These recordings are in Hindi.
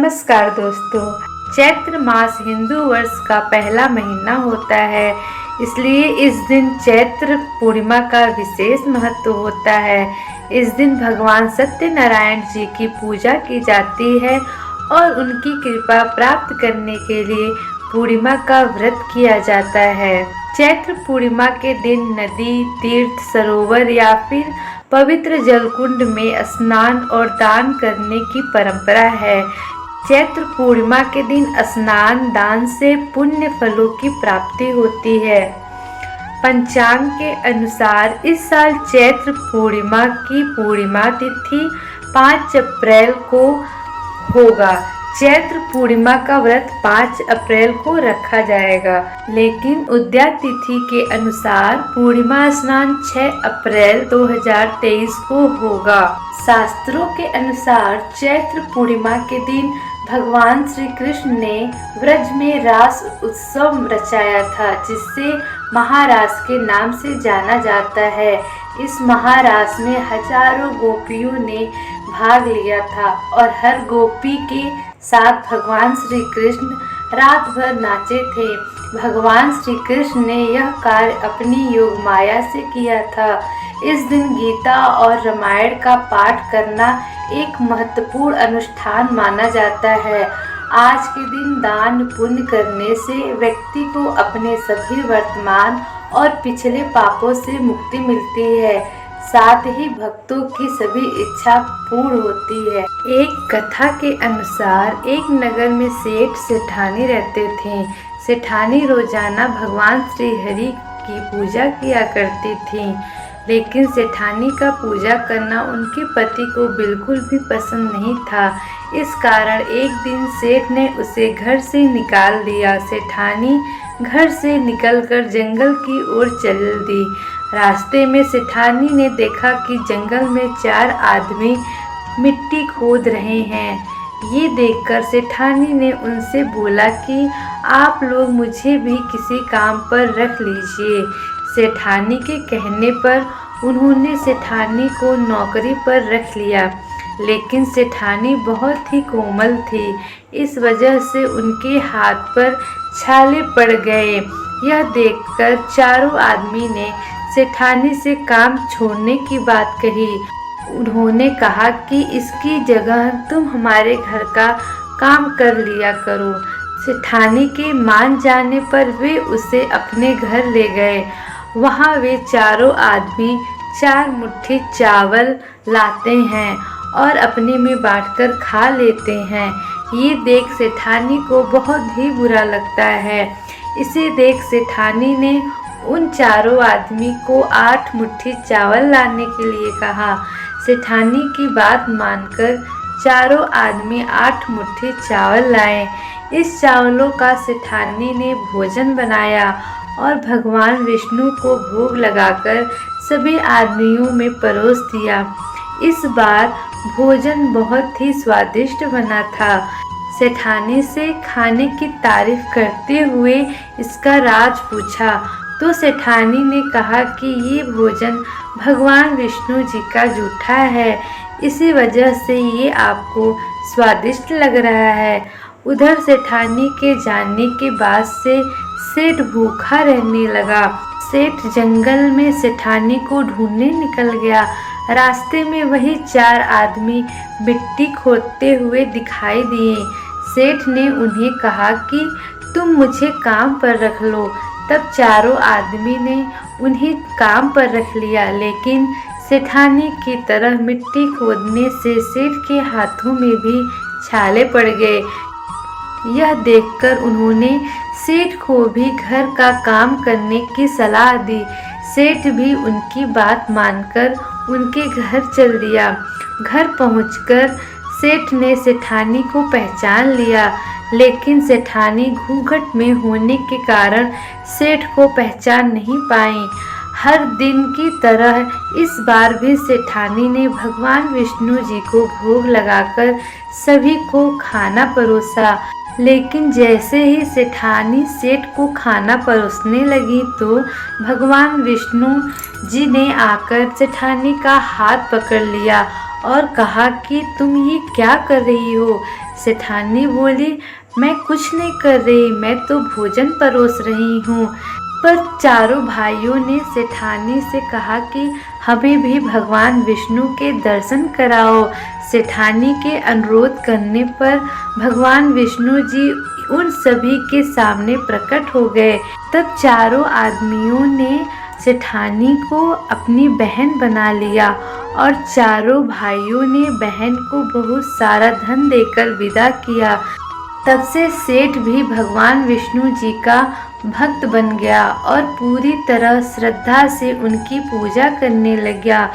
नमस्कार दोस्तों। चैत्र मास हिंदू वर्ष का पहला महीना होता है, इसलिए इस दिन चैत्र पूर्णिमा का विशेष महत्व होता है। इस दिन भगवान सत्यनारायण जी की पूजा की जाती है और उनकी कृपा प्राप्त करने के लिए पूर्णिमा का व्रत किया जाता है। चैत्र पूर्णिमा के दिन नदी, तीर्थ, सरोवर या फिर पवित्र जलकुंड में स्नान और दान करने की परंपरा है। चैत्र पूर्णिमा के दिन स्नान दान से पुण्य फलों की प्राप्ति होती है। पंचांग के अनुसार इस साल चैत्र पूर्णिमा की पूर्णिमा तिथि 5 अप्रैल को होगा। चैत्र पूर्णिमा का व्रत 5 अप्रैल को रखा जाएगा, लेकिन उदया तिथि के अनुसार पूर्णिमा स्नान 6 अप्रैल 2023 को होगा। शास्त्रों के अनुसार चैत्र पूर्णिमा के दिन भगवान श्री कृष्ण ने व्रज में रास उत्सव रचाया था, जिससे महारास के नाम से जाना जाता है। इस महारास में हजारों गोपियों ने भाग लिया था और हर गोपी के साथ भगवान श्री कृष्ण रात भर नाचे थे। भगवान श्री कृष्ण ने यह कार्य अपनी योग माया से किया था। इस दिन गीता और रामायण का पाठ करना एक महत्वपूर्ण अनुष्ठान माना जाता है। आज के दिन दान पुण्य करने से व्यक्ति को अपने सभी वर्तमान और पिछले पापों से मुक्ति मिलती है, साथ ही भक्तों की सभी इच्छा पूर्ण होती है। एक कथा के अनुसार एक नगर में सेठ सेठानी रहते थे। सेठानी रोजाना भगवान श्री हरि की पूजा किया करती थी, लेकिन सेठानी का पूजा करना उनके पति को बिल्कुल भी पसंद नहीं था। इस कारण एक दिन सेठ ने उसे घर से निकाल दिया। सेठानी घर से निकलकर जंगल की ओर चल दी। रास्ते में सेठानी ने देखा कि जंगल में 4 आदमी मिट्टी खोद रहे हैं। ये देखकर सेठानी ने उनसे बोला कि आप लोग मुझे भी किसी काम पर रख लीजिए। सेठानी के कहने पर उन्होंने सेठानी को नौकरी पर रख लिया, लेकिन सेठानी बहुत ही कोमल थी, इस वजह से उनके हाथ पर छाले पड़ गए। यह देखकर चारों आदमी ने सेठानी से काम छोड़ने की बात कही। उन्होंने कहा कि इसकी जगह तुम हमारे घर का काम कर लिया करो। सेठानी के मान जाने पर वे उसे अपने घर ले गए। वहाँ वे चारों आदमी 4 मुट्ठी चावल लाते हैं और अपने में बांटकर खा लेते हैं। ये देख सेठानी को बहुत ही बुरा लगता है। इसे देख सेठानी ने उन चारों आदमी को 8 मुट्ठी चावल लाने के लिए कहा। सेठानी की बात मानकर चारों आदमी 8 मुट्ठी चावल लाए। इस चावलों का सेठानी ने भोजन बनाया और भगवान विष्णु को भोग लगाकर सभी आदमियों में परोस दिया। इस बार भोजन बहुत ही स्वादिष्ट बना था। सेठानी से खाने की तारीफ करते हुए इसका राज पूछा, तो सेठानी ने कहा कि ये भोजन भगवान विष्णु जी का जूठा है, इसी वजह से ये आपको स्वादिष्ट लग रहा है। उधर सेठानी के जानने के बाद से सेठ भूखा रहने लगा। सेठ जंगल में सेठानी को ढूंढने निकल गया। रास्ते में वही 4 आदमी मिट्टी खोदते हुए दिखाई दिए। सेठ ने उन्हें कहा कि तुम मुझे काम पर रख लो। तब चारों आदमी ने उन्हें काम पर रख लिया, लेकिन सेठानी की तरह मिट्टी खोदने से सेठ के हाथों में भी छाले पड़ गए। यह देखकर उन्होंने सेठ को भी घर का काम करने की सलाह दी। सेठ भी उनकी बात मानकर उनके घर चल दिया। घर पहुंचकर सेठ ने सेठानी को पहचान लिया, लेकिन सेठानी घूंघट में होने के कारण सेठ को पहचान नहीं पाई। हर दिन की तरह इस बार भी सेठानी ने भगवान विष्णु जी को भोग लगाकर सभी को खाना परोसा, लेकिन जैसे ही सेठानी सेठ को खाना परोसने लगी तो भगवान विष्णु जी ने आकर सेठानी का हाथ पकड़ लिया और कहा कि तुम ये क्या कर रही हो। सेठानी बोली, मैं कुछ नहीं कर रही, मैं तो भोजन परोस रही हूँ। पर चारों भाइयों ने सेठानी से कहा कि हमें भी भगवान विष्णु के दर्शन कराओ। सेठानी के अनुरोध करने पर भगवान विष्णु जी उन सभी के सामने प्रकट हो गए। तब चारों आदमियों ने सेठानी को अपनी बहन बना लिया और चारों भाइयों ने बहन को बहुत सारा धन देकर विदा किया। तब से सेठ भी भगवान विष्णु जी का भक्त बन गया और पूरी तरह श्रद्धा से उनकी पूजा करने लगा।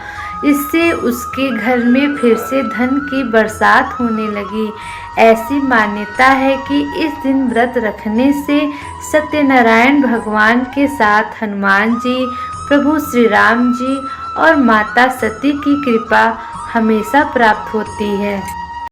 इससे उसके घर में फिर से धन की बरसात होने लगी। ऐसी मान्यता है कि इस दिन व्रत रखने से सत्यनारायण भगवान के साथ हनुमान जी, प्रभु श्री राम जी और माता सती की कृपा हमेशा प्राप्त होती है।